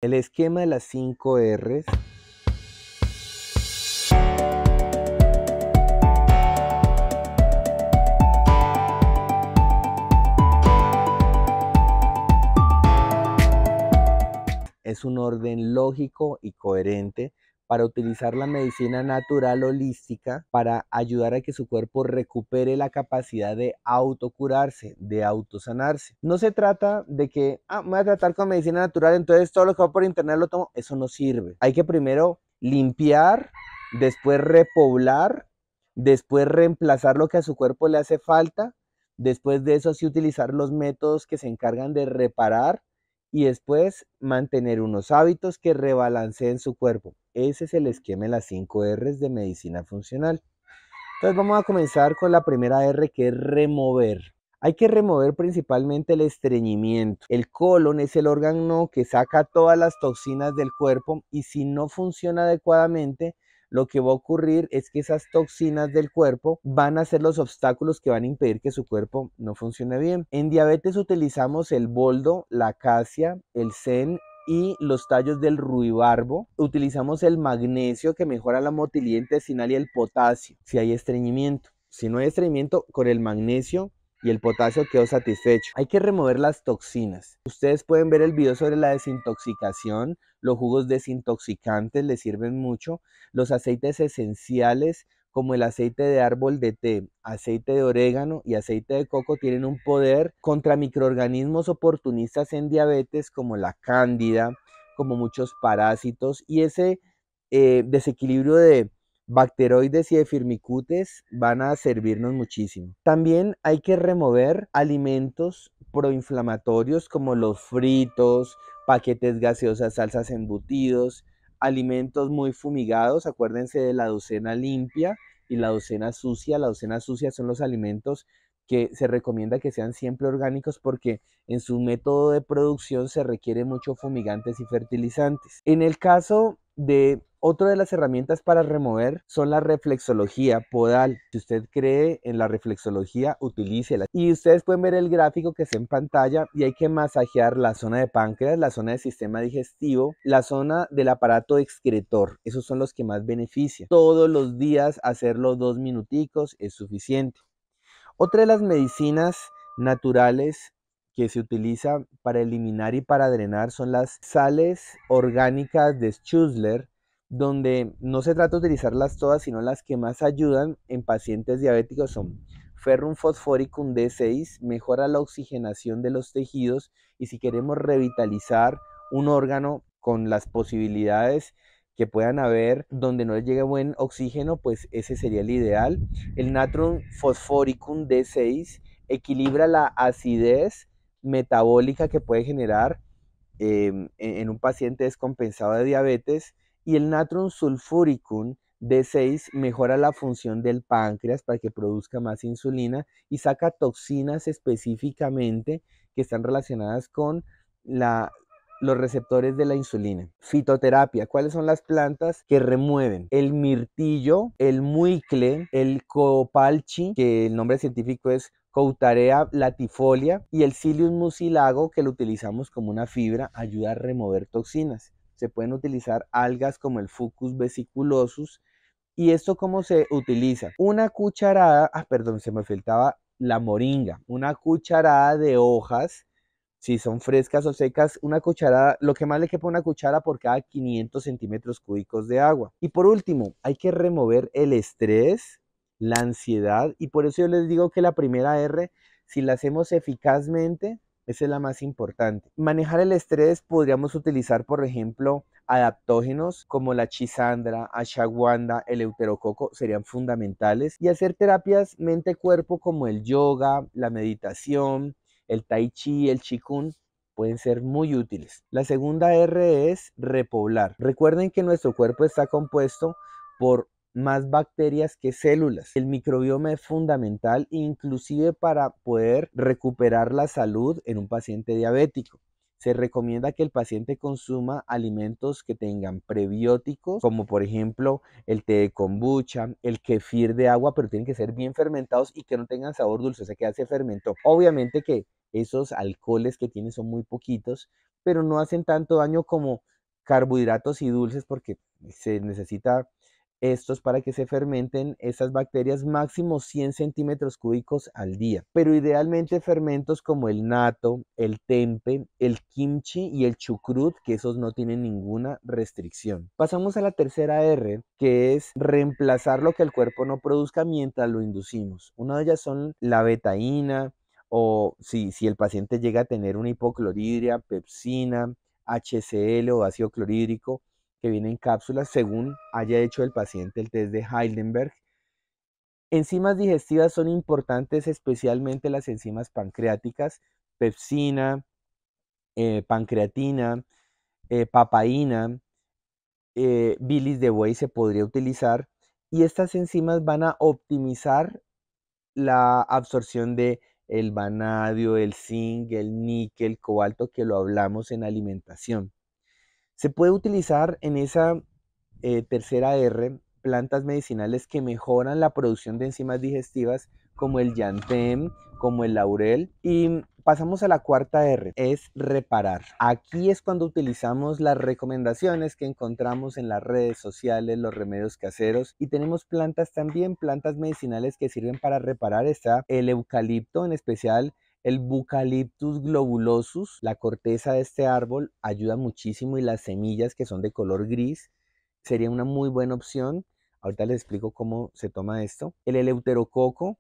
El esquema de las 5 R's es un orden lógico y coherente para utilizar la medicina natural holística para ayudar a que su cuerpo recupere la capacidad de autocurarse, de autosanarse. No se trata de que, me voy a tratar con medicina natural, entonces todo lo que va por internet lo tomo. Eso no sirve. Hay que primero limpiar, después repoblar, después reemplazar lo que a su cuerpo le hace falta, después de eso sí utilizar los métodos que se encargan de reparar y después mantener unos hábitos que rebalanceen su cuerpo. Ese es el esquema de las 5 R's de medicina funcional. Entonces vamos a comenzar con la primera R, que es remover. Hay que remover principalmente el estreñimiento. El colon es el órgano que saca todas las toxinas del cuerpo y si no funciona adecuadamente, lo que va a ocurrir es que esas toxinas del cuerpo van a ser los obstáculos que van a impedir que su cuerpo no funcione bien. En diabetes utilizamos el boldo, la acacia, el zen y los tallos del ruibarbo. Utilizamos el magnesio que mejora la motilidad intestinal y el potasio si hay estreñimiento. Si no hay estreñimiento, con el magnesio y el potasio quedó satisfecho. Hay que remover las toxinas. Ustedes pueden ver el video sobre la desintoxicación. Los jugos desintoxicantes les sirven mucho. Los aceites esenciales como el aceite de árbol de té, aceite de orégano y aceite de coco tienen un poder contra microorganismos oportunistas en diabetes como la cándida, como muchos parásitos, y ese desequilibrio de bacteroides y de firmicutes van a servirnos muchísimo. También hay que remover alimentos proinflamatorios como los fritos, paquetes gaseosas, salsas, embutidos, alimentos muy fumigados. Acuérdense de la docena limpia y la docena sucia. La docena sucia son los alimentos que se recomienda que sean siempre orgánicos porque en su método de producción se requiere mucho fumigantes y fertilizantes. En el caso de otra de las herramientas para remover son la reflexología podal. Si usted cree en la reflexología, utilícela. Y ustedes pueden ver el gráfico que está en pantalla y hay que masajear la zona de páncreas, la zona del sistema digestivo, la zona del aparato excretor. Esos son los que más benefician. Todos los días hacerlo 2 minuticos es suficiente. Otra de las medicinas naturales que se utiliza para eliminar y para drenar son las sales orgánicas de Schussler, donde no se trata de utilizarlas todas, sino las que más ayudan en pacientes diabéticos son Ferrum Phosphoricum D6, mejora la oxigenación de los tejidos y si queremos revitalizar un órgano con las posibilidades que puedan haber donde no les llegue buen oxígeno, pues ese sería el ideal. El Natrum Phosphoricum D6 equilibra la acidez metabólica que puede generar en un paciente descompensado de diabetes y el Natrum Sulfuricum D6 mejora la función del páncreas para que produzca más insulina y saca toxinas específicamente que están relacionadas con los receptores de la insulina. Fitoterapia. ¿Cuáles son las plantas que remueven? El mirtillo, el muicle, el copalchi, que el nombre científico es Coutarea latifolia, y el Psyllium mucilago, que lo utilizamos como una fibra, ayuda a remover toxinas. Se pueden utilizar algas como el Fucus vesiculosus. ¿Y esto cómo se utiliza? Una cucharada, se me faltaba la moringa, una cucharada de hojas, si son frescas o secas, una cucharada, lo que más le quepa una cuchara por cada 500 centímetros cúbicos de agua. Y por último, hay que remover el estrés, la ansiedad, y por eso yo les digo que la primera R, si la hacemos eficazmente, esa es la más importante. Manejar el estrés podríamos utilizar, por ejemplo, adaptógenos como la chisandra, ashwagandha, el euterococo serían fundamentales y hacer terapias mente-cuerpo como el yoga, la meditación, el tai chi, el qigong pueden ser muy útiles. La segunda R es repoblar. Recuerden que nuestro cuerpo está compuesto por más bacterias que células. El microbioma es fundamental inclusive para poder recuperar la salud en un paciente diabético. Se recomienda que el paciente consuma alimentos que tengan prebióticos, como por ejemplo el té de kombucha, el kefir de agua, pero tienen que ser bien fermentados y que no tengan sabor dulce, o sea que ya se fermentó. Obviamente que esos alcoholes que tienen son muy poquitos, pero no hacen tanto daño como carbohidratos y dulces porque se necesita estos para que se fermenten estas bacterias máximo 100 centímetros cúbicos al día. Pero idealmente fermentos como el natto, el tempe, el kimchi y el chucrut, que esos no tienen ninguna restricción. Pasamos a la tercera R, que es reemplazar lo que el cuerpo no produzca mientras lo inducimos. Una de ellas son la betaína, o si el paciente llega a tener una hipocloridria, pepsina, HCl o ácido clorhídrico, que viene en cápsulas según haya hecho el paciente el test de Heidelberg. Enzimas digestivas son importantes, especialmente las enzimas pancreáticas, pepsina, pancreatina, papaína, bilis de buey se podría utilizar, y estas enzimas van a optimizar la absorción de el vanadio, el zinc, el níquel, cobalto, que lo hablamos en alimentación. Se puede utilizar en esa tercera R plantas medicinales que mejoran la producción de enzimas digestivas como el llantem, como el laurel. Y pasamos a la cuarta R, es reparar. Aquí es cuando utilizamos las recomendaciones que encontramos en las redes sociales, los remedios caseros, y tenemos plantas también, plantas medicinales que sirven para reparar. Está el eucalipto, en especial el Bucaliptus globulosus. La corteza de este árbol ayuda muchísimo, y las semillas, que son de color gris, sería una muy buena opción. Ahorita les explico cómo se toma esto. El eleuterococo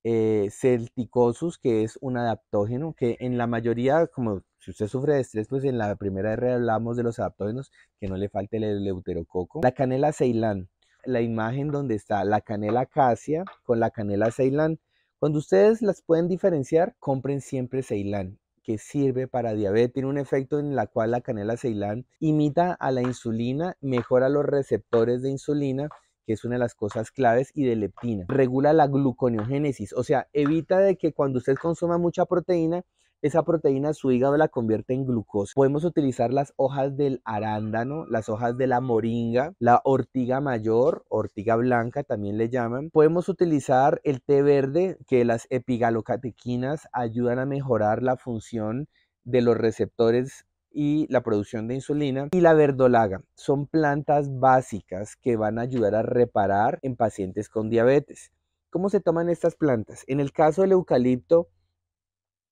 celticosus, que es un adaptógeno, que en la mayoría, como si usted sufre de estrés, pues en la primera R hablamos de los adaptógenos, que no le falte el eleuterococo. La canela ceilán, la imagen donde está la canela acacia con la canela ceilán. Cuando ustedes las pueden diferenciar, compren siempre ceilán, que sirve para diabetes. Tiene un efecto en la cual la canela ceilán imita a la insulina, mejora los receptores de insulina, que es una de las cosas claves, y de leptina. Regula la gluconeogénesis, o sea, evita de que cuando usted consuma mucha proteína, esa proteína su hígado la convierte en glucosa. Podemos utilizar las hojas del arándano, las hojas de la moringa, la ortiga mayor, ortiga blanca también le llaman. Podemos utilizar el té verde, que las epigalocatequinas ayudan a mejorar la función de los receptores y la producción de insulina. Y la verdolaga, son plantas básicas que van a ayudar a reparar en pacientes con diabetes. ¿Cómo se toman estas plantas? En el caso del eucalipto,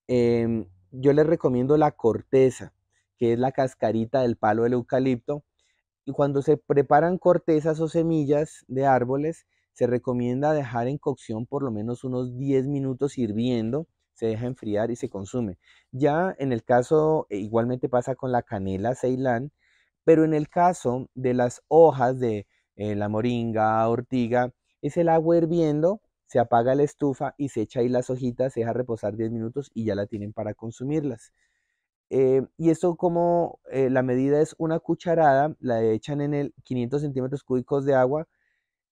yo les recomiendo la corteza, que es la cascarita del palo del eucalipto. Y cuando se preparan cortezas o semillas de árboles, se recomienda dejar en cocción por lo menos unos 10 minutos hirviendo, se deja enfriar y se consume. Ya en el caso, igualmente pasa con la canela ceilán, pero en el caso de las hojas de la moringa, ortiga, es el agua hirviendo, se apaga la estufa y se echa ahí las hojitas, se deja reposar 10 minutos y ya la tienen para consumirlas. Y esto, como la medida es una cucharada, la echan en el 500 centímetros cúbicos de agua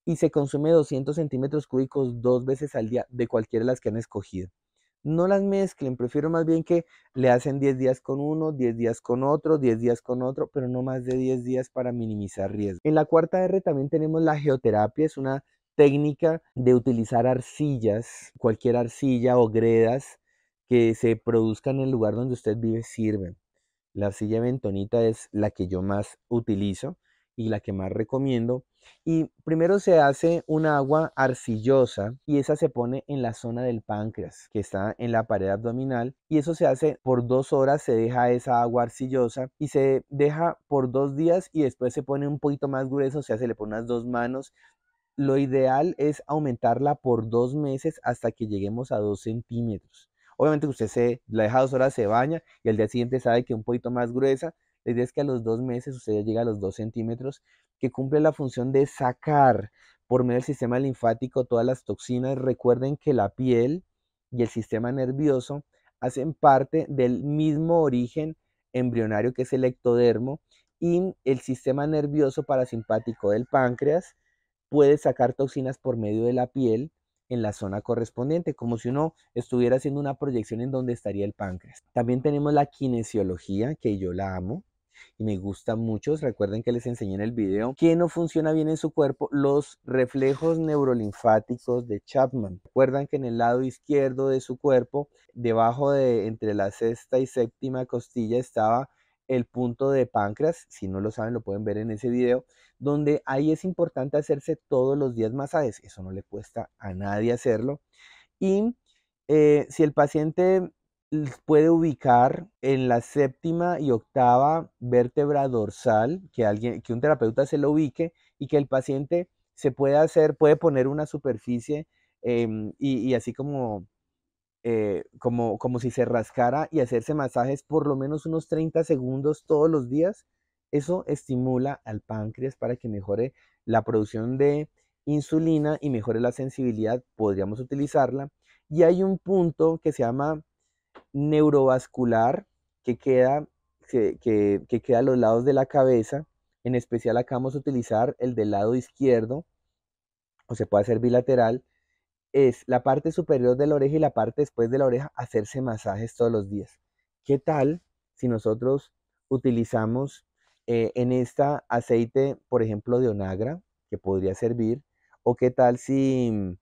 y se consume 200 centímetros cúbicos 2 veces al día, de cualquiera de las que han escogido. No las mezclen, prefiero más bien que le hacen 10 días con uno, 10 días con otro, 10 días con otro, pero no más de 10 días para minimizar riesgo. En la cuarta R también tenemos la geoterapia, es una técnica de utilizar arcillas, cualquier arcilla o gredas que se produzcan en el lugar donde usted vive sirven. La arcilla bentonita es la que yo más utilizo y la que más recomiendo. Y primero se hace un agua arcillosa y esa se pone en la zona del páncreas, que está en la pared abdominal, y eso se hace por 2 horas. Se deja esa agua arcillosa y se deja por 2 días, y después se pone un poquito más grueso, o sea, se le pone unas 2 manos. Lo ideal es aumentarla por 2 meses hasta que lleguemos a 2 centímetros. Obviamente usted se la deja 2 horas, se baña y al día siguiente sabe que un poquito más gruesa. La idea es que a los 2 meses usted ya llega a los 2 centímetros, que cumple la función de sacar por medio del sistema linfático todas las toxinas. Recuerden que la piel y el sistema nervioso hacen parte del mismo origen embrionario, que es el ectodermo, y el sistema nervioso parasimpático del páncreas puede sacar toxinas por medio de la piel en la zona correspondiente, como si uno estuviera haciendo una proyección en donde estaría el páncreas. También tenemos la kinesiología, que yo la amo y me gusta mucho. Recuerden que les enseñé en el video que no funciona bien en su cuerpo los reflejos neurolinfáticos de Chapman. Recuerdan que en el lado izquierdo de su cuerpo, debajo de entre la sexta y séptima costilla, estaba el punto de páncreas. Si no lo saben, lo pueden ver en ese video, donde ahí es importante hacerse todos los días masajes. Eso no le cuesta a nadie hacerlo. Y si el paciente puede ubicar en la séptima y octava vértebra dorsal, que un terapeuta se lo ubique y que el paciente puede poner una superficie y así como si se rascara y hacerse masajes por lo menos unos 30 segundos todos los días. Eso estimula al páncreas para que mejore la producción de insulina y mejore la sensibilidad. Podríamos utilizarla. Y hay un punto que se llama neurovascular que queda a los lados de la cabeza. En especial acá vamos a utilizar el del lado izquierdo, o se puede hacer bilateral. Es la parte superior de la oreja y la parte después de la oreja, hacerse masajes todos los días. ¿Qué tal si nosotros utilizamos en esta aceite, por ejemplo, de onagra, que podría servir? ¿O qué tal si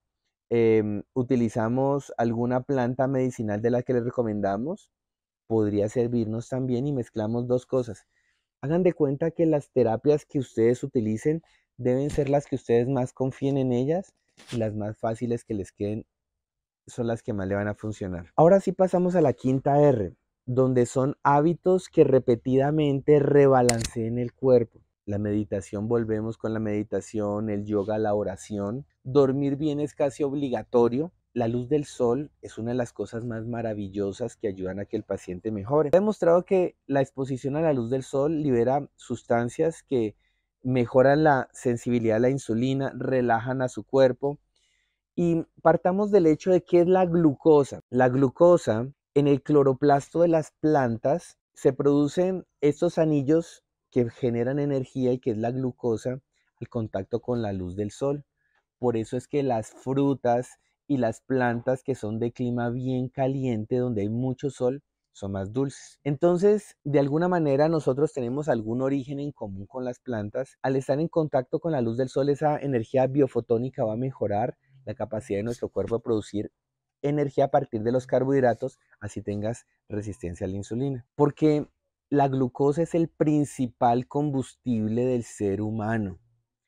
utilizamos alguna planta medicinal de la que les recomendamos? Podría servirnos también y mezclamos dos cosas. Hagan de cuenta que las terapias que ustedes utilicen deben ser las que ustedes más confíen en ellas y las más fáciles que les queden son las que más le van a funcionar. Ahora sí pasamos a la quinta R, donde son hábitos que repetidamente rebalanceen el cuerpo. La meditación, volvemos con la meditación, el yoga, la oración. Dormir bien es casi obligatorio. La luz del sol es una de las cosas más maravillosas que ayudan a que el paciente mejore. Ha demostrado que la exposición a la luz del sol libera sustancias que mejoran la sensibilidad a la insulina, relajan a su cuerpo. Y partamos del hecho de qué es la glucosa. La glucosa, en el cloroplasto de las plantas se producen estos anillos que generan energía y que es la glucosa al contacto con la luz del sol. Por eso es que las frutas y las plantas que son de clima bien caliente, donde hay mucho sol, son más dulces. Entonces, de alguna manera nosotros tenemos algún origen en común con las plantas. Al estar en contacto con la luz del sol, esa energía biofotónica va a mejorar la capacidad de nuestro cuerpo de producir energía a partir de los carbohidratos, así tengas resistencia a la insulina. Porque la glucosa es el principal combustible del ser humano,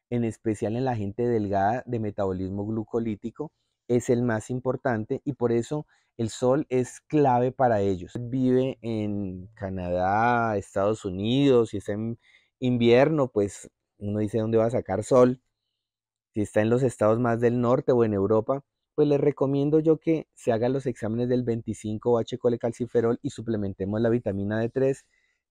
en especial en la gente delgada de metabolismo glucolítico, es el más importante y por eso el sol es clave para ellos. Vive en Canadá, Estados Unidos, si está en invierno, pues uno dice dónde va a sacar sol. Si está en los estados más del norte o en Europa, pues les recomiendo yo que se hagan los exámenes del 25-H-colecalciferol y suplementemos la vitamina D3,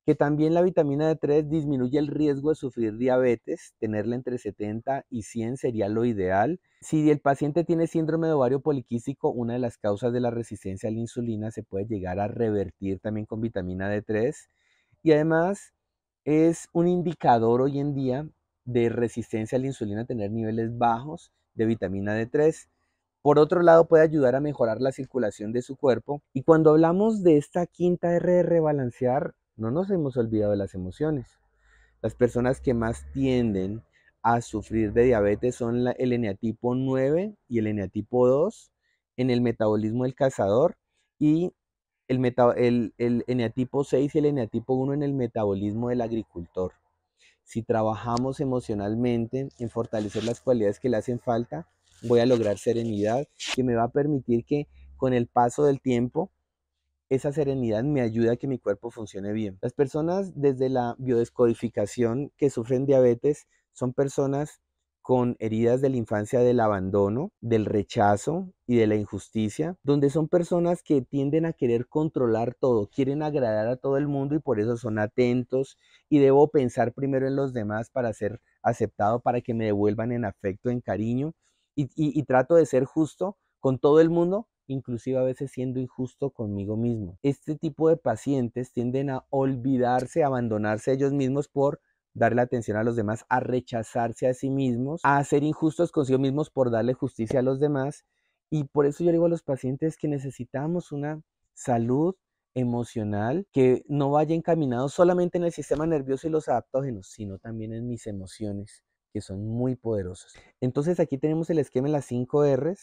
que también la vitamina D3 disminuye el riesgo de sufrir diabetes. Tenerla entre 70 y 100 sería lo ideal. Si el paciente tiene síndrome de ovario poliquístico, una de las causas de la resistencia a la insulina se puede llegar a revertir también con vitamina D3. Y además es un indicador hoy en día de resistencia a la insulina tener niveles bajos de vitamina D3. Por otro lado, puede ayudar a mejorar la circulación de su cuerpo. Y cuando hablamos de esta quinta R de rebalancear, no nos hemos olvidado de las emociones. Las personas que más tienden a sufrir de diabetes son el eneatipo 9 y el eneatipo 2 en el metabolismo del cazador y el eneatipo 6 y el eneatipo 1 en el metabolismo del agricultor. Si trabajamos emocionalmente en fortalecer las cualidades que le hacen falta, voy a lograr serenidad que me va a permitir que con el paso del tiempo esa serenidad me ayude a que mi cuerpo funcione bien. Las personas desde la biodescodificación que sufren diabetes son personas con heridas de la infancia del abandono, del rechazo y de la injusticia, donde son personas que tienden a querer controlar todo, quieren agradar a todo el mundo y por eso son atentos y debo pensar primero en los demás para ser aceptado, para que me devuelvan en afecto, en cariño y trato de ser justo con todo el mundo, inclusive a veces siendo injusto conmigo mismo. Este tipo de pacientes tienden a olvidarse, a abandonarse a ellos mismos por darle atención a los demás, a rechazarse a sí mismos, a ser injustos consigo mismos por darle justicia a los demás. Y por eso yo digo a los pacientes que necesitamos una salud emocional que no vaya encaminado solamente en el sistema nervioso y los adaptógenos, sino también en mis emociones, que son muy poderosos. Entonces aquí tenemos el esquema de las 5 R's.